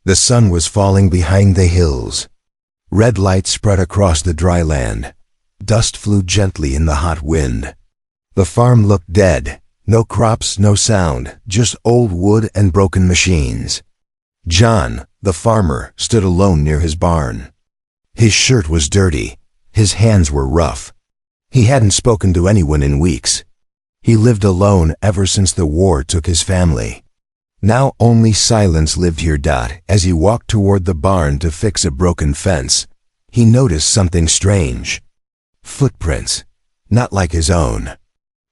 The sun was falling behind the hills. Red light spread across the dry land. Dust flew gently in the hot wind. The farm looked dead. No crops, no sound, just old wood and broken machines. John, the farmer, stood alone near his barn. His shirt was dirty. His hands were rough. He hadn't spoken to anyone in weeks. He lived alone ever since the war took his family. Now only silence lived here. As he walked toward the barn to fix a broken fence, he noticed something strange. Footprints, not like his own.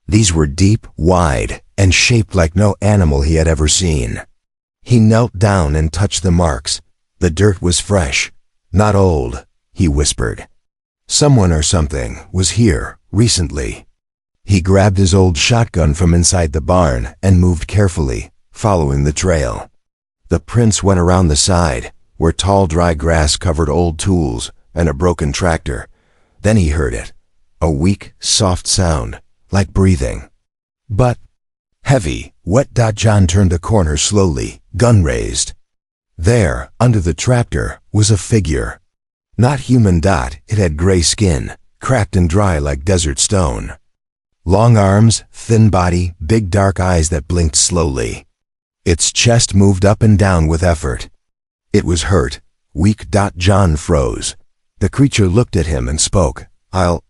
These were deep, wide, and shaped like no animal he had ever seen. He knelt down and touched the marks. The dirt was fresh, not old, he whispered. Someone or something was here, recently. He grabbed his old shotgun from inside the barn and moved carefully, following the trail. The prints went around the side, where tall dry grass covered old tools and a broken tractor. Then he heard it, a weak, soft sound, like breathing. But heavy, wet. John turned the corner slowly, gun raised. There, under the tractor, was a figure. Not human. It had gray skin, cracked and dry like desert stone. Long arms, thin body, big dark eyes that blinked slowly. Its chest moved up and down with effort. It was hurt, weak. John froze. The creature looked at him and spoke. "I'll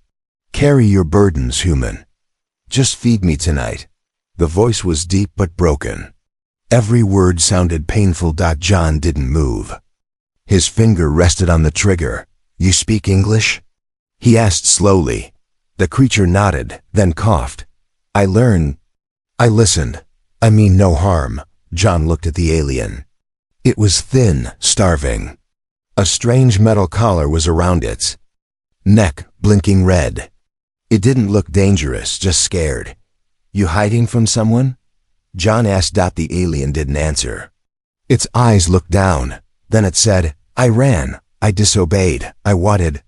carry your burdens, human. Just feed me tonight." The voice was deep but broken. Every word sounded painful. John didn't move. His finger rested on the trigger. "You speak English?" he asked slowly. The creature nodded, then coughed. I listened. I mean no harm." John looked at the alien. It was thin, starving. A strange metal collar was around its neck, blinking red. It didn't look dangerous, just scared. "You hiding from someone?" John asked. The alien didn't answer. Its eyes looked down. Then it said, "I ran. I disobeyed. I wanted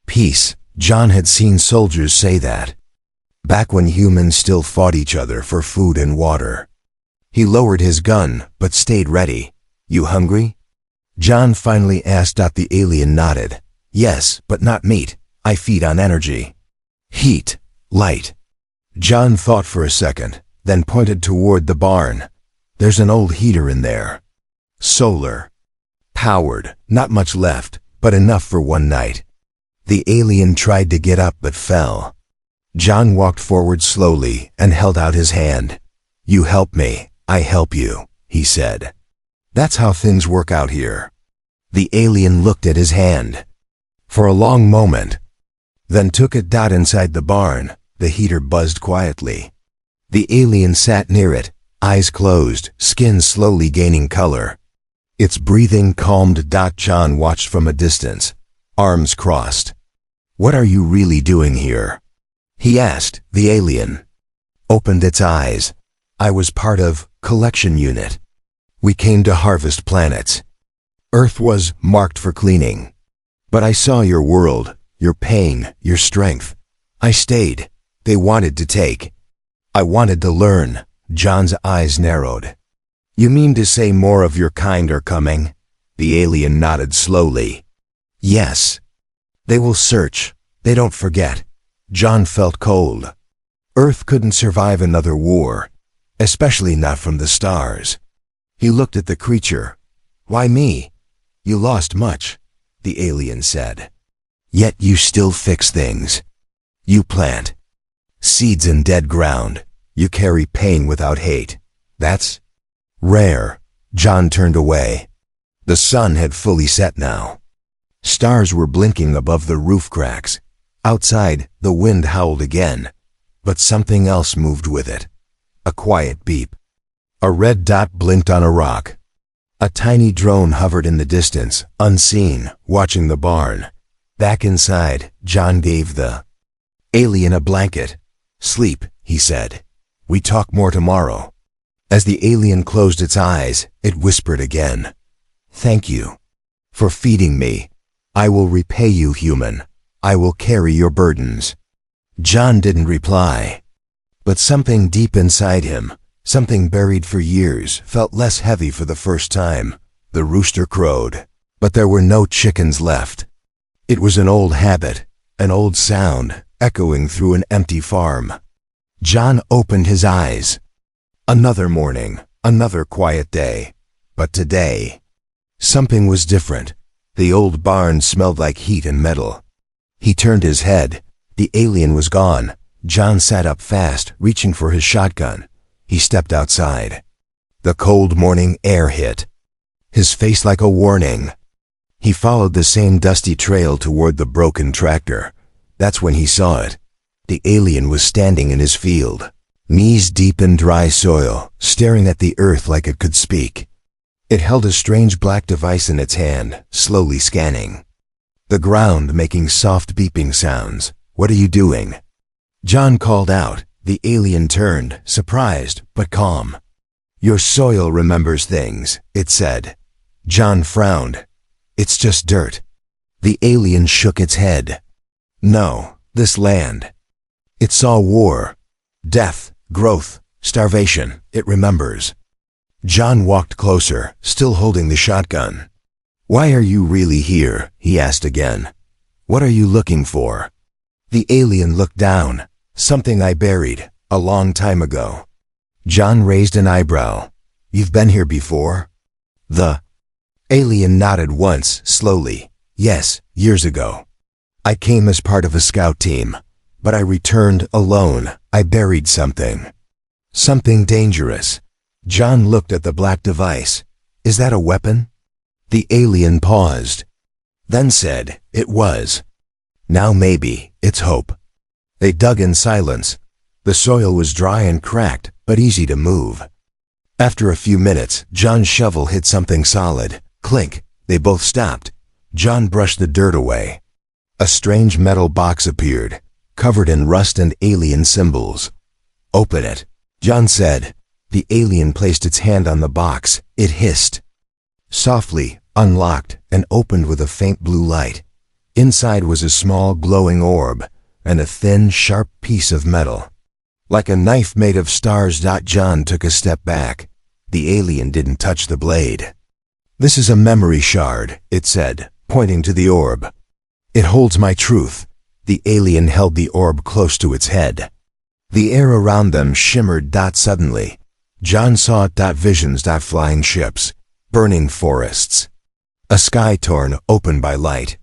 peace." John had seen soldiers say that, back when humans still fought each other for food and water. He lowered his gun, but stayed ready. "You hungry?" John finally asked. The alien nodded. "Yes, but not meat. I feed on energy. Heat, light." John thought for a second, then pointed toward the barn. "There's an old heater in there. Solar. Powered, not much left, but enough for one night." The alien tried to get up but fell. John walked forward slowly and held out his hand. "You help me, I help you," he said. "That's how things work out here." The alien looked at his hand for a long moment, then took it. Inside the barn, the heater buzzed quietly. The alien sat near it, eyes closed, skin slowly gaining color. Its breathing calmed. John watched from a distance, arms crossed. "What are you really doing here?" he asked. The alien opened its eyes. "I was part of collection unit. We came to harvest planets. Earth was marked for cleaning. But I saw your world, your pain, your strength. I stayed. They wanted to take. I wanted to learn." John's eyes narrowed. "You mean to say more of your kind are coming?" The alien nodded slowly. "Yes. They will search. They don't forget." John felt cold. Earth couldn't survive another war, especially not from the stars. He looked at the creature. "Why me? You lost much," the alien said. "Yet you still fix things. You plant seeds in dead ground. You carry pain without hate. That's rare." John turned away. The sun had fully set now. Stars were blinking above the roof cracks. Outside, the wind howled again, but something else moved with it. A quiet beep. A red dot blinked on a rock. A tiny drone hovered in the distance, unseen, watching the barn. Back inside, John gave the alien a blanket. "Sleep," he said. "We talk more tomorrow." As the alien closed its eyes, it whispered again, "Thank you for feeding me. I will repay you, human. I will carry your burdens." John didn't reply, but something deep inside him, something buried for years, felt less heavy for the first time. The rooster crowed, but there were no chickens left. It was an old habit, an old sound, echoing through an empty farm. John opened his eyes. Another morning, another quiet day. But today, something was different. The old barn smelled like heat and metal. He turned his head. The alien was gone. John sat up fast, reaching for his shotgun. He stepped outside. The cold morning air hit, his face like a warning. He followed the same dusty trail toward the broken tractor. That's when he saw it. The alien was standing in his field, knees deep in dry soil, staring at the earth like it could speak. It held a strange black device in its hand, slowly scanning the ground, making soft beeping sounds. "What are you doing?" John called out. The alien turned, surprised but calm. "Your soil remembers things," it said. John frowned. "It's just dirt." The alien shook its head. "No, this land. It saw war, death, growth, starvation. It remembers." John walked closer, still holding the shotgun. "Why are you really here?" he asked again. "What are you looking for?" The alien looked down. "Something I buried, a long time ago." John raised an eyebrow. "You've been here before?" The alien nodded once, slowly. "Yes, years ago. I came as part of a scout team, but I returned alone. I buried something. Something dangerous." John looked at the black device. "Is that a weapon?" The alien paused, then said, "It was. Now maybe it's hope." They dug in silence. The soil was dry and cracked, but easy to move. After a few minutes, John's shovel hit something solid. Clink. They both stopped. John brushed the dirt away. A strange metal box appeared, covered in rust and alien symbols. "Open it," John said. The alien placed its hand on the box. It hissed. Softly, unlocked, and opened with a faint blue light. Inside was a small glowing orb and a thin, sharp piece of metal, like a knife made of stars. John took a step back. The alien didn't touch the blade. "This is a memory shard," it said, pointing to the orb. "It holds my truth." The alien held the orb close to its head. The air around them shimmered. Suddenly, John saw visions. Flying ships, burning forests, a sky torn open by light.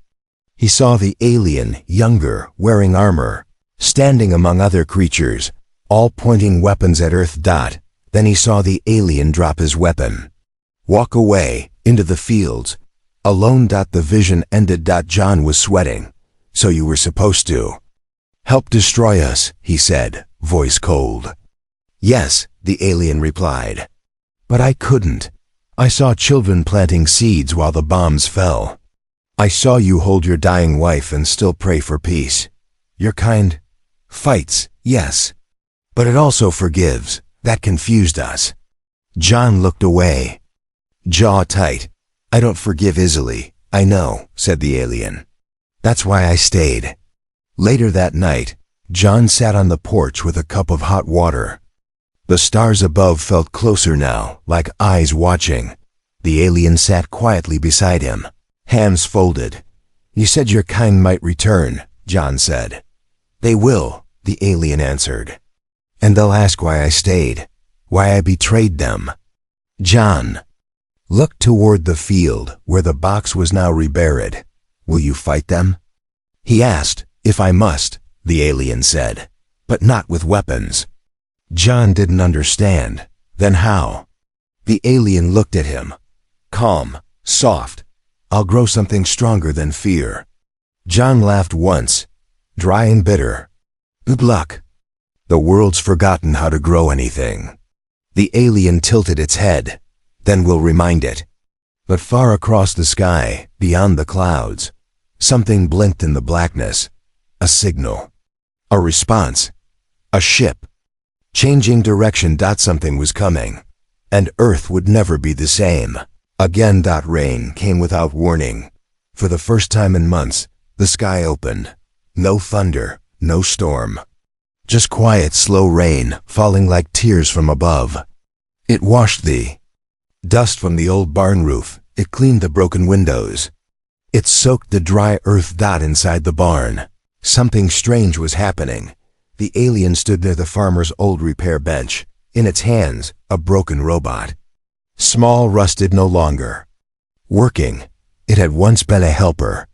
He saw the alien, younger, wearing armor, standing among other creatures, all pointing weapons at Earth. Then he saw the alien drop his weapon, walk away, into the fields, alone. The vision ended. John was sweating. "So you were supposed to help destroy us," he said, voice cold. "Yes," the alien replied. "But I couldn't. I saw children planting seeds while the bombs fell. I saw you hold your dying wife and still pray for peace. Your kind fights, yes, but it also forgives. That confused us." John looked away, jaw tight. "I don't forgive easily, I know," said the alien. "That's why I stayed." Later that night, John sat on the porch with a cup of hot water. The stars above felt closer now, like eyes watching. The alien sat quietly beside him, hands folded. "You said your kind might return," John said. "They will," the alien answered. "And they'll ask why I stayed, why I betrayed them." John looked toward the field where the box was now reburied. "Will you fight them?" he asked. "If I must," the alien said, "but not with weapons." John didn't understand. Then how? The alien looked at him, calm, soft. "I'll grow something stronger than fear." John laughed once, dry and bitter. "Good luck." The world's forgotten how to grow anything. The alien tilted its head. "Then we'll remind it." But far across the sky, beyond the clouds, something blinked in the blackness. A signal. A response. A ship. Changing direction. Something was coming. And Earth would never be the same. Again. Rain came without warning. For the first time in months, the sky opened. No thunder, no storm. Just quiet, slow rain, falling like tears from above. It washed the dust from the old barn roof, It cleaned the broken windows. It soaked the dry earth inside the barn. Something strange was happening. The alien stood near the farmer's old repair bench. In its hands, a broken robot. Small, rusted, no longer working. It had once been a helper.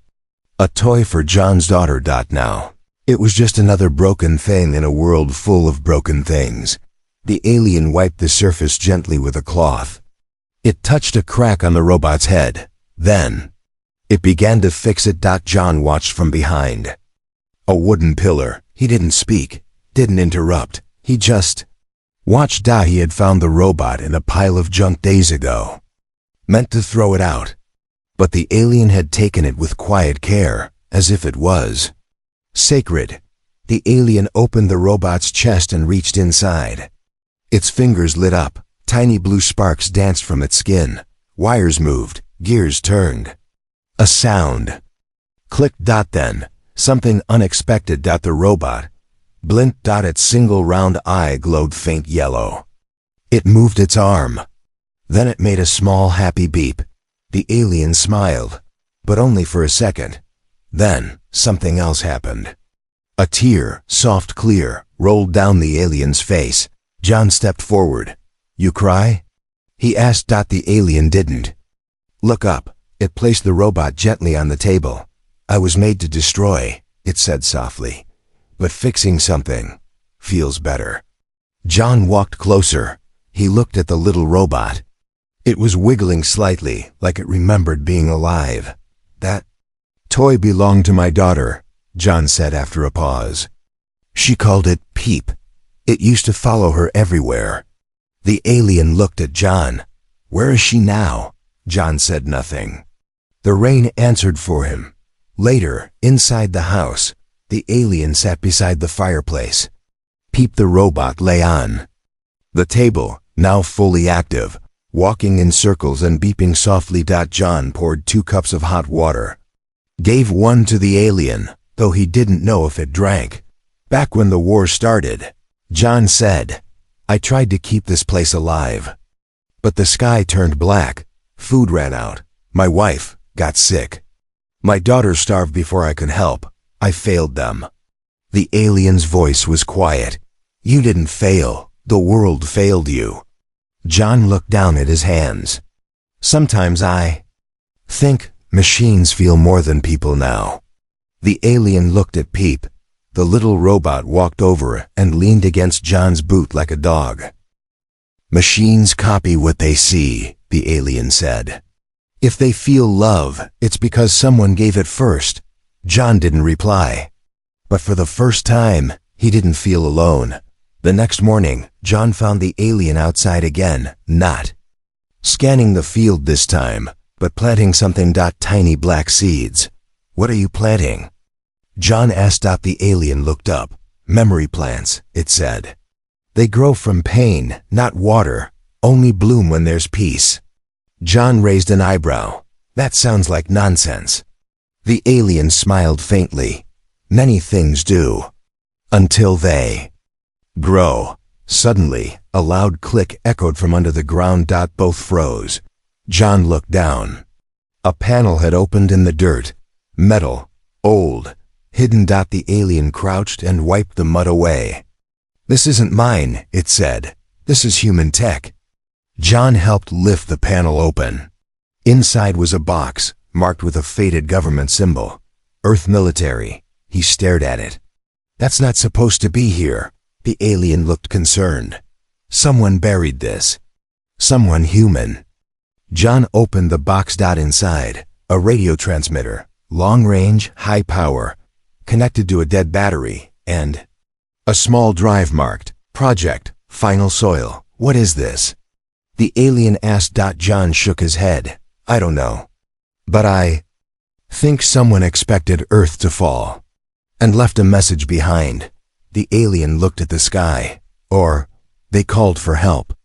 A toy for John's daughter. Now, it was just another broken thing in a world full of broken things. The alien wiped the surface gently with a cloth. It touched a crack on the robot's head. Then, it began to fix it. John watched from behind. A wooden pillar. He didn't speak, didn't interrupt. He just watched. He had found the robot in a pile of junk days ago. Meant to throw it out. But the alien had taken it with quiet care, as if it was sacred. The alien opened the robot's chest and reached inside. Its fingers lit up. Tiny blue sparks danced from its skin. Wires moved. Gears turned. A sound clicked. Then, something unexpected. The robot blinked. Its single round eye glowed faint yellow. It moved its arm. Then it made a small happy beep. The alien smiled, but only for a second. Then, something else happened. A tear, soft, clear, rolled down the alien's face. John stepped forward. "You cry?" he asked. The alien didn't look up. It placed the robot gently on the table. "I was made to destroy," it said softly. "But fixing something feels better." John walked closer. He looked at the little robot. It was wiggling slightly, like it remembered being alive. "That toy belonged to my daughter," John said after a pause. "She called it Peep. It used to follow her everywhere." The alien looked at John. "Where is she now?" John said nothing. The rain answered for him. Later, inside the house, the alien sat beside the fireplace. Peep the robot lay on the table, now fully active, walking in circles and beeping softly. John poured 2 cups of hot water. Gave one to the alien, though he didn't know if it drank. "Back when the war started," John said, "I tried to keep this place alive. But the sky turned black. Food ran out. My wife got sick. My daughter starved before I could help. I failed them." The alien's voice was quiet. "You didn't fail. The world failed you." John looked down at his hands. "Sometimes I think machines feel more than people now." The alien looked at Peep. The little robot walked over and leaned against John's boot like a dog. "Machines copy what they see," the alien said. "If they feel love, it's because someone gave it first." John didn't reply. But for the first time, he didn't feel alone. The next morning, John found the alien outside again, not scanning the field this time, but planting something. Tiny black seeds. "What are you planting?" John asked. The alien looked up. "Memory plants," it said. "They grow from pain, not water, only bloom when there's peace." John raised an eyebrow. "That sounds like nonsense." The alien smiled faintly. "Many things do. Until they grow." Suddenly, a loud click echoed from under the ground. Both froze. John looked down. A panel had opened in the dirt. Metal. Old. Hidden. The alien crouched and wiped the mud away. "This isn't mine," it said. "This is human tech." John helped lift the panel open. Inside was a box, marked with a faded government symbol. "Earth Military." He stared at it. "That's not supposed to be here." The alien looked concerned. "Someone buried this. Someone human." John opened the box. Inside, a radio transmitter, long range, high power, connected to a dead battery, and a small drive marked, "Project, Final Soil." "What is this?" the alien asked. John shook his head. "I don't know. But I think someone expected Earth to fall and left a message behind." The alien looked at the sky. "Or they called for help."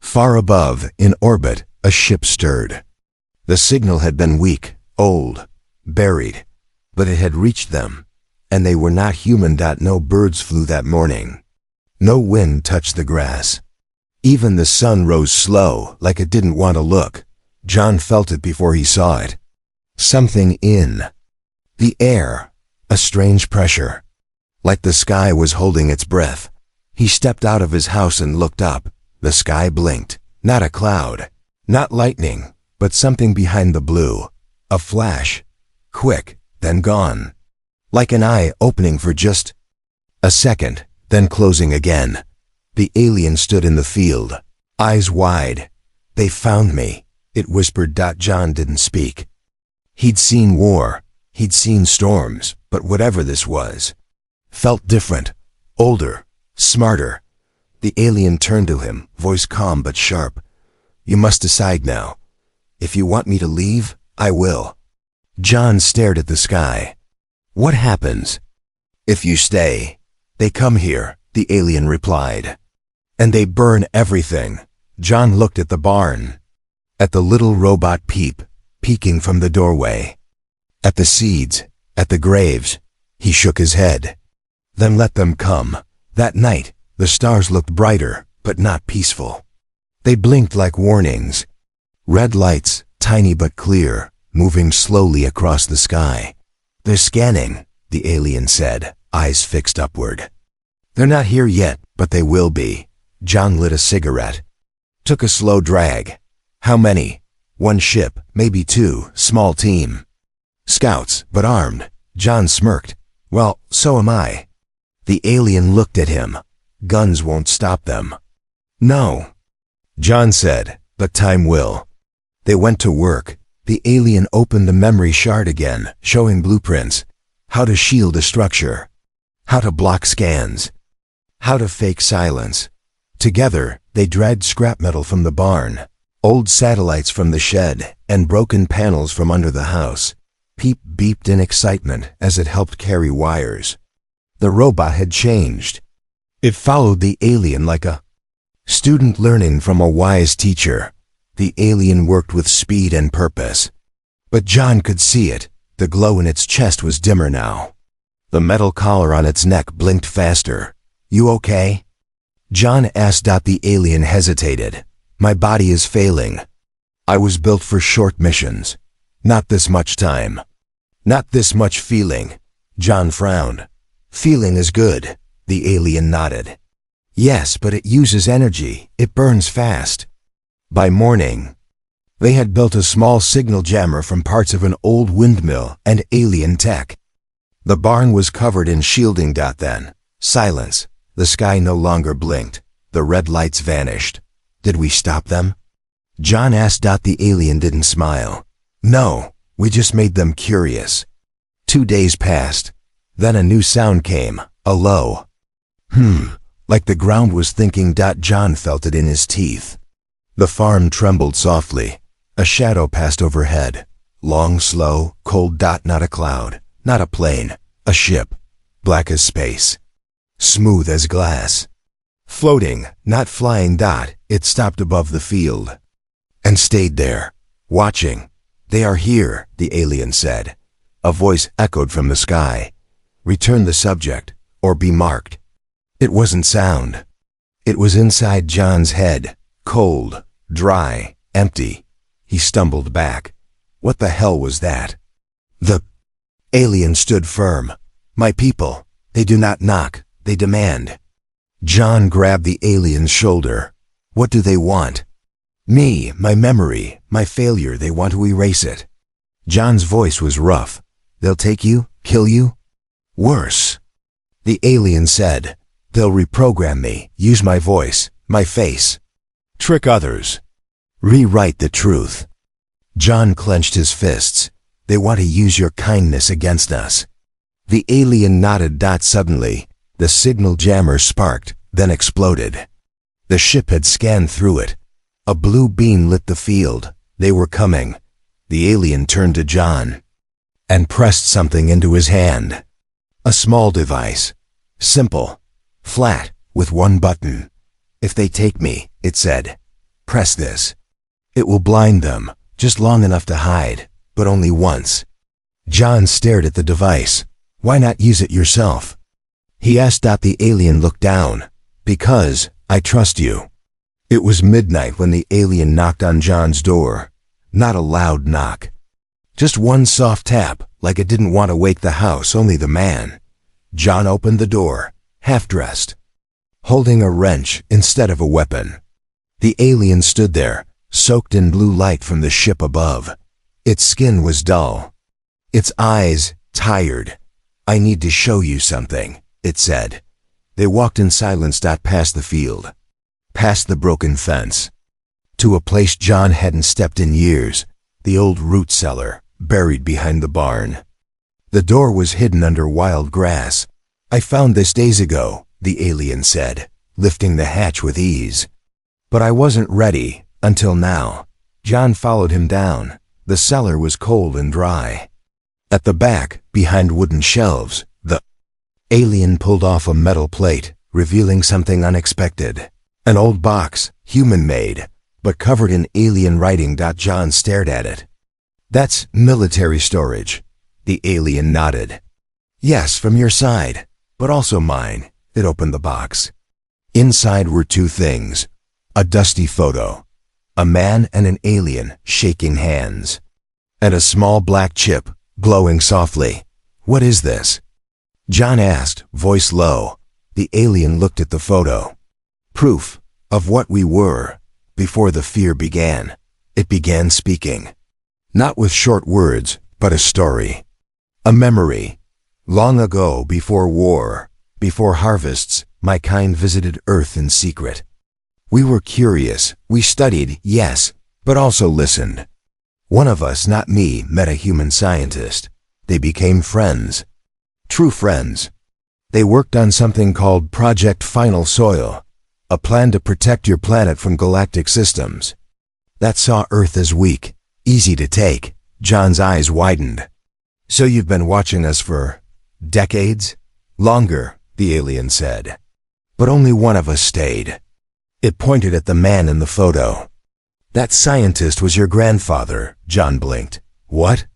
Far above, in orbit, a ship stirred. The signal had been weak, old, buried, but it had reached them, and they were not human. No birds flew that morning. No wind touched the grass. Even the sun rose slow, like it didn't want to look. John felt it before he saw it. Something in the air, a strange pressure, like the sky was holding its breath. He stepped out of his house and looked up. The sky blinked. Not a cloud, not lightning, but something behind the blue. A flash, quick, then gone. Like an eye opening for just a second, then closing again. The alien stood in the field, eyes wide. They found me, it whispered. John didn't speak. He'd seen war, he'd seen storms, but whatever this was, felt different, older, smarter. The alien turned to him, voice calm but sharp. You must decide now. If you want me to leave, I will. John stared at the sky. What happens if you stay? They come here, the alien replied. And they burn everything. John looked at the barn, at the little robot peeking from the doorway, at the seeds, at the graves. He shook his head. Then let them come. That night, the stars looked brighter, but not peaceful. They blinked like warnings. Red lights, tiny but clear, moving slowly across the sky. They're scanning, the alien said, eyes fixed upward. They're not here yet, but they will be. John lit a cigarette. Took a slow drag. How many? One ship, maybe two, small team. Scouts, but armed. John smirked. Well, so am I. The alien looked at him. Guns won't stop them. No. John said, but time will. They went to work. The alien opened the memory shard again, showing blueprints. How to shield a structure. How to block scans. How to fake silence. Together, they dragged scrap metal from the barn, old satellites from the shed, and broken panels from under the house. Peep beeped in excitement as it helped carry wires. The robot had changed. It followed the alien like a student learning from a wise teacher. The alien worked with speed and purpose. But John could see it. The glow in its chest was dimmer now. The metal collar on its neck blinked faster. You okay? John asked. The alien hesitated. My body is failing. I was built for short missions. Not this much time. Not this much feeling. John frowned. Feeling is good. The alien nodded. Yes, but it uses energy. It burns fast. By morning, they had built a small signal jammer from parts of an old windmill and alien tech. The barn was covered in shielding. Then, silence. The sky no longer blinked. The red lights vanished. Did we stop them? John asked. The alien didn't smile. No, we just made them curious. 2 days passed. Then a new sound came, a low like the ground was thinking. John felt it in his teeth. The farm trembled softly. A shadow passed overhead. Long, slow, cold. Not a cloud, not a plane, a ship. Black as space. Smooth as glass. Floating, not flying. It stopped above the field. And stayed there, watching. They are here, the alien said. A voice echoed from the sky. Return the subject, or be marked. It wasn't sound. It was inside John's head. Cold, dry, empty. He stumbled back. What the hell was that? The alien stood firm. My people, they do not knock, they demand. John grabbed the alien's shoulder. What do they want? Me, my memory, my failure. They want to erase it. John's voice was rough. They'll take you, kill you? Worse. The alien said, they'll reprogram me, use my voice, my face. Trick others. Rewrite the truth. John clenched his fists. They want to use your kindness against us. The alien nodded. Suddenly, the signal jammer sparked, then exploded. The ship had scanned through it. A blue beam lit the field. They were coming. The alien turned to John and pressed something into his hand. A small device. Simple. Flat, with one button. If they take me, it said, press this. It will blind them, just long enough to hide, but only once. John stared at the device. Why not use it yourself? He asked. The alien looked down. Because I trust you. It was midnight when the alien knocked on John's door. Not a loud knock. Just one soft tap, like it didn't want to wake the house, only the man. John opened the door, half-dressed, holding a wrench instead of a weapon. The alien stood there, soaked in blue light from the ship above. Its skin was dull. Its eyes tired. "I need to show you something," it said. They walked in silence past the field, past the broken fence, to a place John hadn't stepped in years, the old root cellar, buried behind the barn. The door was hidden under wild grass. "I found this days ago," the alien said, lifting the hatch with ease. "But I wasn't ready until now." John followed him down. The cellar was cold and dry. At the back, behind wooden shelves, the alien pulled off a metal plate, revealing something unexpected. An old box, human-made, but covered in alien writing. John stared at it. "That's military storage." The alien nodded. "Yes, from your side, but also mine." It opened the box. Inside were two things: a dusty photo, a man and an alien shaking hands, and a small black chip glowing softly. "What is this?" John asked, voice low. The alien looked at the photo. "Proof of what we were before the fear began." It began speaking. Not with short words, but a story. A memory. "Long ago, before war, before harvests, my kind visited Earth in secret. We were curious. We studied, yes, but also listened. One of us, not me, met a human scientist. They became friends. True friends. They worked on something called Project Final Soil, a plan to protect your planet from galactic systems. That saw Earth as weak, easy to take." John's eyes widened. "So you've been watching us for decades?" "Longer," the alien said. "But only one of us stayed." It pointed at the man in the photo. "That scientist was your grandfather," John blinked. "What?"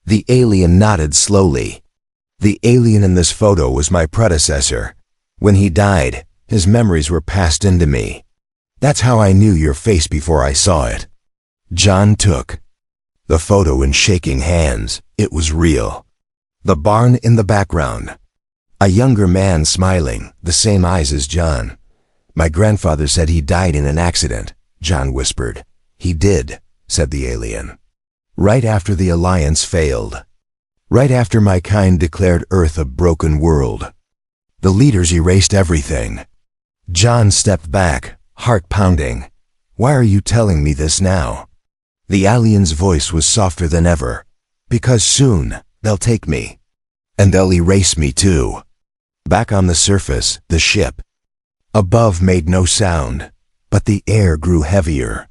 The alien nodded slowly. "The alien in this photo was my predecessor. When he died, his memories were passed into me. That's how I knew your face before I saw it." John took the photo in shaking hands. It was real. The barn in the background. A younger man smiling, the same eyes as John. "My grandfather said he died in an accident," John whispered. "He did," said the alien. "Right after the Alliance failed. Right after my kind declared Earth a broken world. The leaders erased everything." John stepped back, heart pounding. "Why are you telling me this now?" The alien's voice was softer than ever. "Because soon, they'll take me. And they'll erase me too." Back on the surface, the ship above made no sound, but the air grew heavier.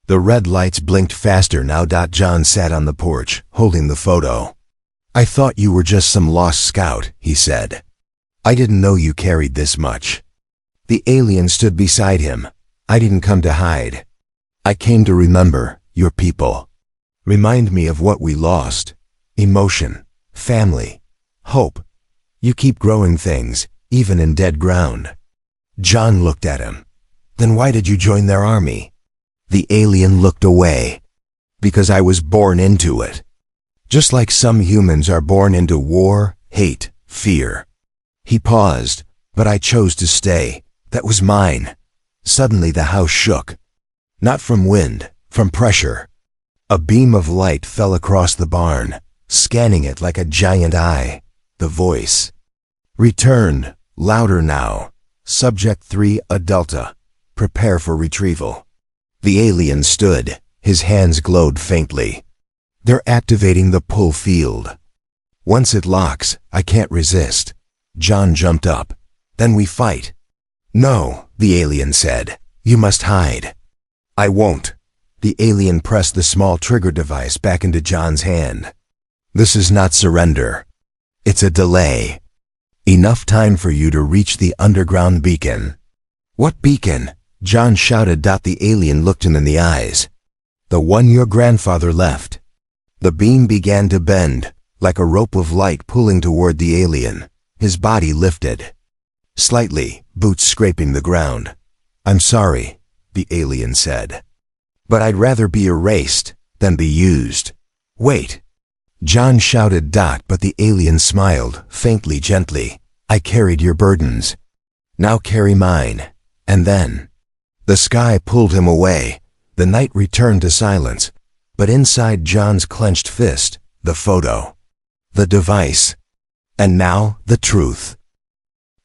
The red lights blinked faster now. John sat on the porch, holding the photo. "I thought you were just some lost scout," he said. "I didn't know you carried this much." The alien stood beside him. "I didn't come to hide. I came to remember your people. Remind me of what we lost. Emotion, family, hope. You keep growing things, even in dead ground." John looked at him. "Then why did you join their army?" The alien looked away. "Because I was born into it. Just like some humans are born into war, hate, fear." He paused. "But I chose to stay. That was mine." Suddenly the house shook. Not from wind, from pressure. A beam of light fell across the barn, scanning it like a giant eye. The voice returned, louder now. "Subject 3 Adulta. Prepare for retrieval." The alien stood. His hands glowed faintly. "They're activating the pull field. Once it locks, I can't resist." John jumped up. "Then we fight." "No," the alien said. "You must hide." "I won't." The alien pressed the small trigger device back into John's hand. "This is not surrender. It's a delay. Enough time for you to reach the underground beacon." "What beacon?" John shouted. The alien looked him in the eyes. "The one your grandfather left." The beam began to bend, like a rope of light pulling toward the alien. His body lifted slightly, boots scraping the ground. "I'm sorry," the alien said. "But I'd rather be erased then be used. Wait. John shouted. But the alien smiled, faintly, gently. I carried your burdens. Now carry mine. And then the sky pulled him away. The night returned to silence. But inside John's clenched fist, the photo, the device, and now the truth.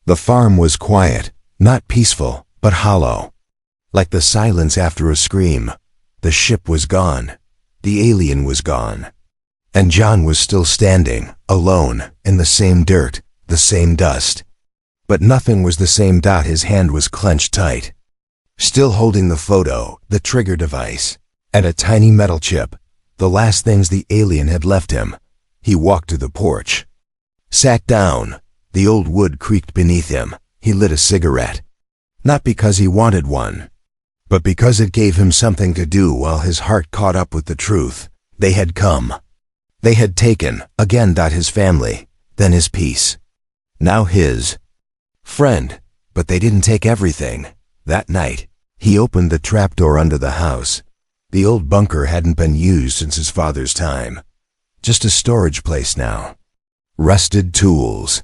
The farm was quiet, not peaceful, but hollow. Like the silence after a scream. The ship was gone. The alien was gone. And John was still standing, alone, in the same dirt, the same dust. But nothing was the same. His hand was clenched tight, still holding the photo, the trigger device, and a tiny metal chip, the last things the alien had left him. He walked to the porch, sat down. The old wood creaked beneath him. He lit a cigarette. Not because he wanted one, but because it gave him something to do while his heart caught up with the truth. They had come. They had taken, again, his family, then his peace. Now his friend. But they didn't take everything. That night, he opened the trapdoor under the house. The old bunker hadn't been used since his father's time. Just a storage place now. Rusted tools,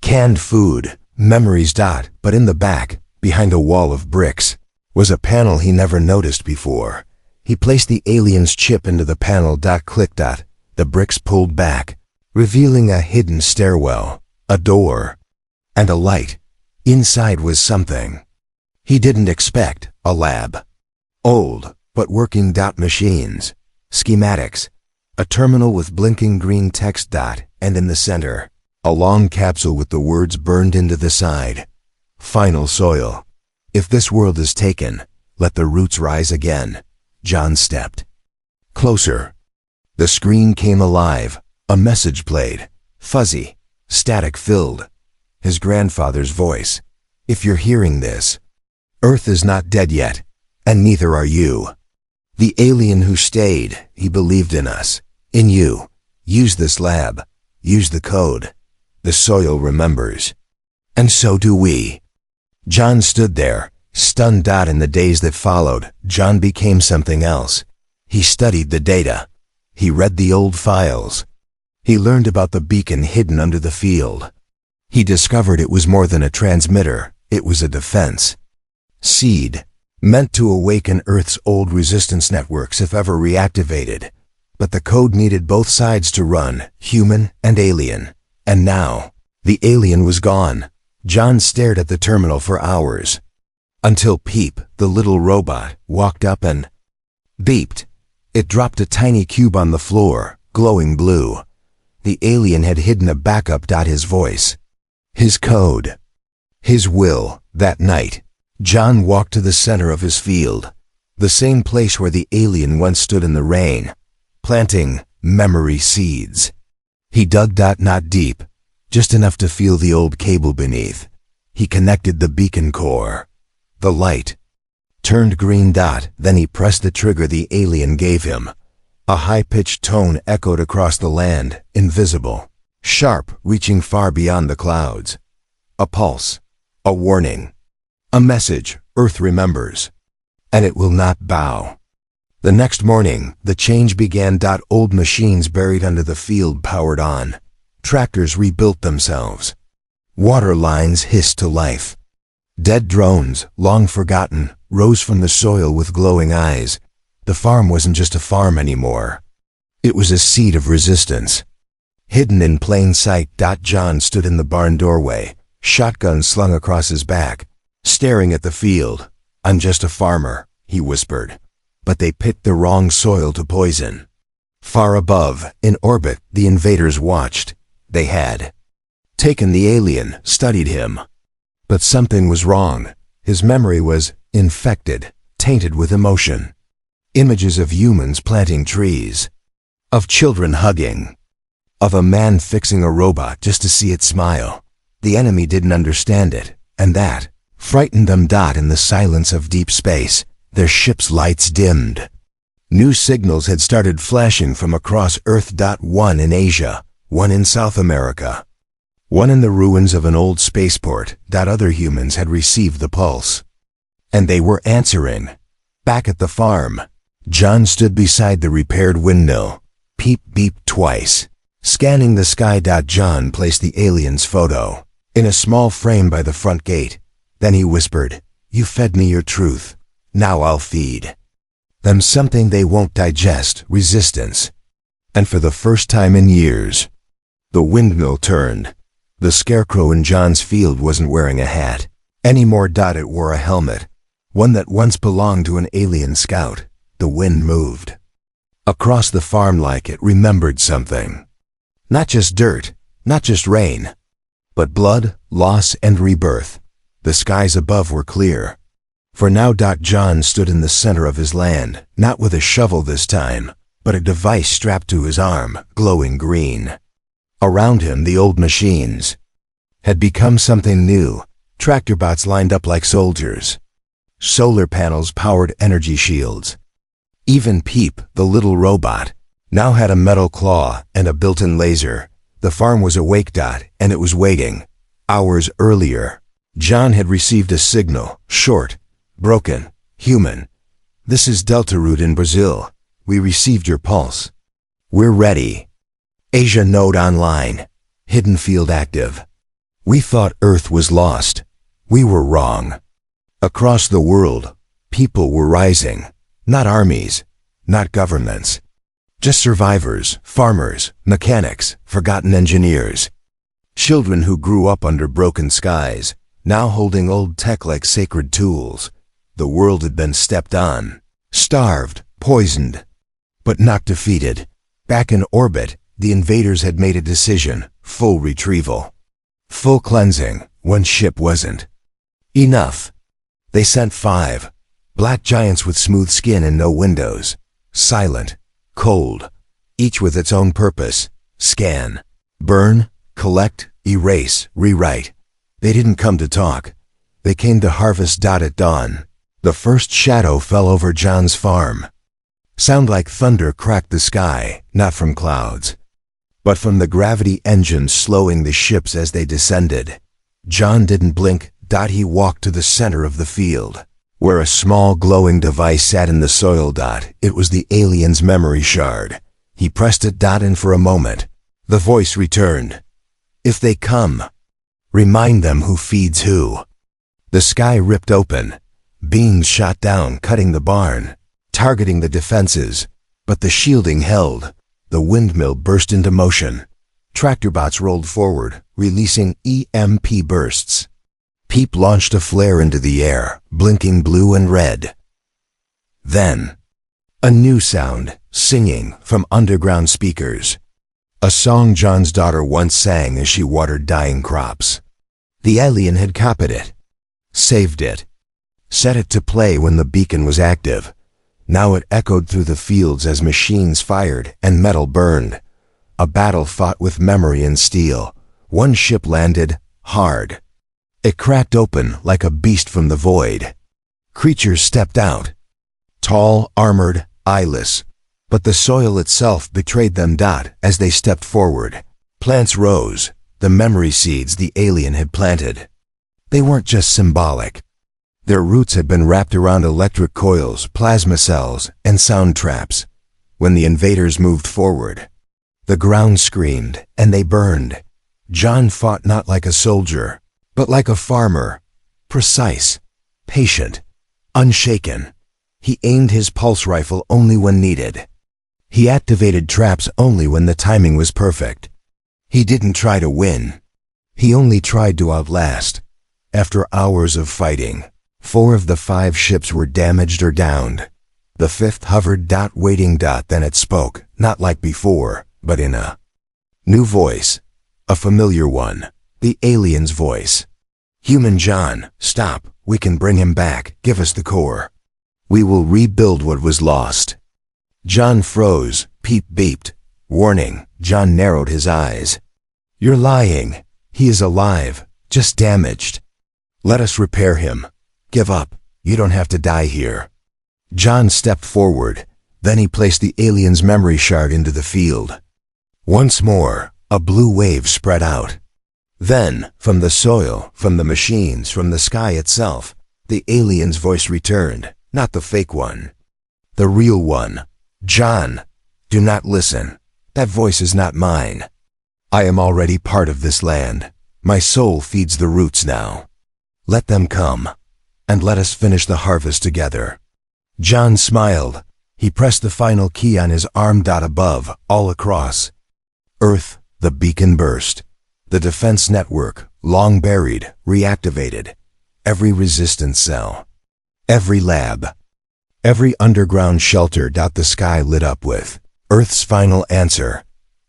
canned food, memories. But in the back, behind a wall of bricks, was a panel he never noticed before. He placed the alien's chip into the panel. Click. The bricks pulled back, revealing a hidden stairwell, a door, and a light. Inside was something he didn't expect. A lab. Old, but working. Machines, schematics, a terminal with blinking green text. And in the center, a long capsule with the words burned into the side. Final soil. If this world is taken, let the roots rise again. John stepped closer. The screen came alive. A message played, fuzzy, static-filled. His grandfather's voice. If you're hearing this, Earth is not dead yet, and neither are you. The alien who stayed, he believed in us, in you. Use this lab. Use the code. The soil remembers. And so do we. John stood there, stunned. In the days that followed, John became something else. He studied the data. He read the old files. He learned about the beacon hidden under the field. He discovered it was more than a transmitter. It was a defense seed, meant to awaken Earth's old resistance networks if ever reactivated. But the code needed both sides to run, human and alien. And now, the alien was gone. John stared at the terminal for hours. Until Peep, the little robot, walked up and beeped. It dropped a tiny cube on the floor, glowing blue. The alien had hidden a backup. His voice, his code, his will. That night, John walked to the center of his field, the same place where the alien once stood in the rain, planting memory seeds. He dug. Not deep, just enough to feel the old cable beneath. He connected the beacon core. The light turned green. Then he pressed the trigger the alien gave him. A high-pitched tone echoed across the land, invisible, sharp, reaching far beyond the clouds. A pulse, a warning, a message. Earth remembers, and it will not bow. The next morning, the change began. Old machines buried under the field powered on. Tractors rebuilt themselves. Water lines hissed to life. Dead drones, long forgotten, rose from the soil with glowing eyes. The farm wasn't just a farm anymore. It was a seed of resistance, hidden in plain sight. John stood in the barn doorway, shotgun slung across his back, staring at the field. I'm just a farmer, he whispered. But they picked the wrong soil to poison. Far above, in orbit, the invaders watched. They had taken the alien, studied him. But something was wrong. His memory was infected, tainted with emotion. Images of humans planting trees, of children hugging, of a man fixing a robot just to see it smile. The enemy didn't understand it, and that frightened them. In the silence of deep space, their ship's lights dimmed. New signals had started flashing from across Earth. One in Asia, one in South America, one in the ruins of an old spaceport. Other humans had received the pulse. And they were answering. Back at the farm, John stood beside the repaired windmill. Peep beeped twice. Scanning the sky. John placed the alien's photo in a small frame by the front gate. Then he whispered, "You fed me your truth. Now I'll feed them something they won't digest, resistance." And for the first time in years, the windmill turned. The scarecrow in John's field wasn't wearing a hat anymore. It wore a helmet, one that once belonged to an alien scout. The wind moved across the farm like it remembered something. Not just dirt, not just rain, but blood, loss, and rebirth. The skies above were clear. For now, John stood in the center of his land, not with a shovel this time, but a device strapped to his arm, glowing green. Around him, the old machines had become something new. Tractor bots lined up like soldiers. Solar panels powered energy shields. Even Peep, the little robot, now had a metal claw and a built-in laser. The farm was awake. And it was waiting. Hours earlier, John had received a signal, short, broken, human. "This is Delta Route in Brazil. We received your pulse. We're ready. Asia node online. Hidden field active. We thought Earth was lost. We were wrong." Across the world, people were rising. Not armies, not governments. Just survivors, farmers, mechanics, forgotten engineers. Children who grew up under broken skies, now holding old tech like sacred tools. The world had been stepped on, starved, poisoned, but not defeated. Back in orbit, the invaders had made a decision: full retrieval, full cleansing. One ship wasn't enough. They sent 5 black giants with smooth skin and no windows, silent, cold, each with its own purpose: scan, burn, collect, erase, rewrite. They didn't come to talk. They came to harvest. At dawn, the first shadow fell over John's farm. Sound like thunder cracked the sky, not from clouds, but from the gravity engines slowing the ships as they descended. John didn't blink. He walked to the center of the field, where a small glowing device sat in the soil. It was the alien's memory shard. He pressed it. And for a moment, the voice returned. "If they come, remind them who feeds who." The sky ripped open. Beams shot down, cutting the barn, targeting the defenses, but the shielding held. The windmill burst into motion. Tractor bots rolled forward, releasing EMP bursts. Peep launched a flare into the air, blinking blue and red. Then, a new sound, singing from underground speakers. A song John's daughter once sang as she watered dying crops. The alien had copied it, saved it, set it to play when the beacon was active. Now it echoed through the fields as machines fired and metal burned. A battle fought with memory and steel. One ship landed hard. It cracked open like a beast from the void. Creatures stepped out, tall, armored, eyeless, but the soil itself betrayed them. As they stepped forward, plants rose, the memory seeds the alien had planted. They weren't just symbolic. Their roots had been wrapped around electric coils, plasma cells, and sound traps. When the invaders moved forward, the ground screamed, and they burned. John fought not like a soldier, but like a farmer, precise, patient, unshaken. He aimed his pulse rifle only when needed. He activated traps only when the timing was perfect. He didn't try to win. He only tried to outlast. After hours of fighting, 4 of the 5 ships were damaged or downed. The 5th hovered, waiting. Then it spoke, not like before, but in a new voice, a familiar one. The alien's voice. "Human John, stop. We can bring him back. Give us the core. We will rebuild what was lost." John froze. Peep beeped. Warning. John narrowed his eyes. "You're lying. He is alive, just damaged. Let us repair him. Give up. You don't have to die here." John stepped forward. Then he placed the alien's memory shard into the field. Once more, a blue wave spread out. Then, from the soil, from the machines, from the sky itself, the alien's voice returned, not the fake one. The real one. John, do not listen. That voice is not mine. I am already part of this land. My soul feeds the roots now. Let them come, and let us finish the harvest together. John smiled. He pressed the final key on his arm. Above, all across Earth, the beacon burst. The defense network, long buried, reactivated. Every resistance cell, every lab, every underground shelter. The sky lit up with Earth's final answer,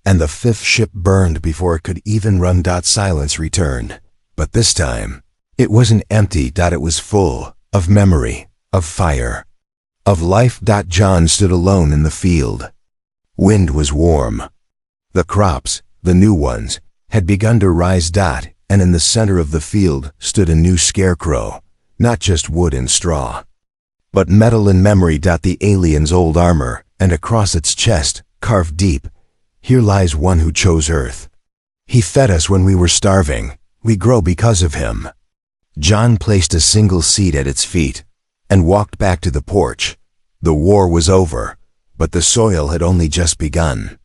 and the fifth ship burned before it could even run. Silence returned, but this time, it wasn't empty. It was full of memory, of fire, of life. John stood alone in the field. Wind was warm. The crops, the new ones, had begun to rise. And in the center of the field stood a new scarecrow, not just wood and straw, but metal and memory. The alien's old armor, and across its chest, carved deep, here lies one who chose Earth. He fed us when we were starving. We grow because of him. John placed a single seat at its feet and walked back to the porch. The war was over, but the soil had only just begun.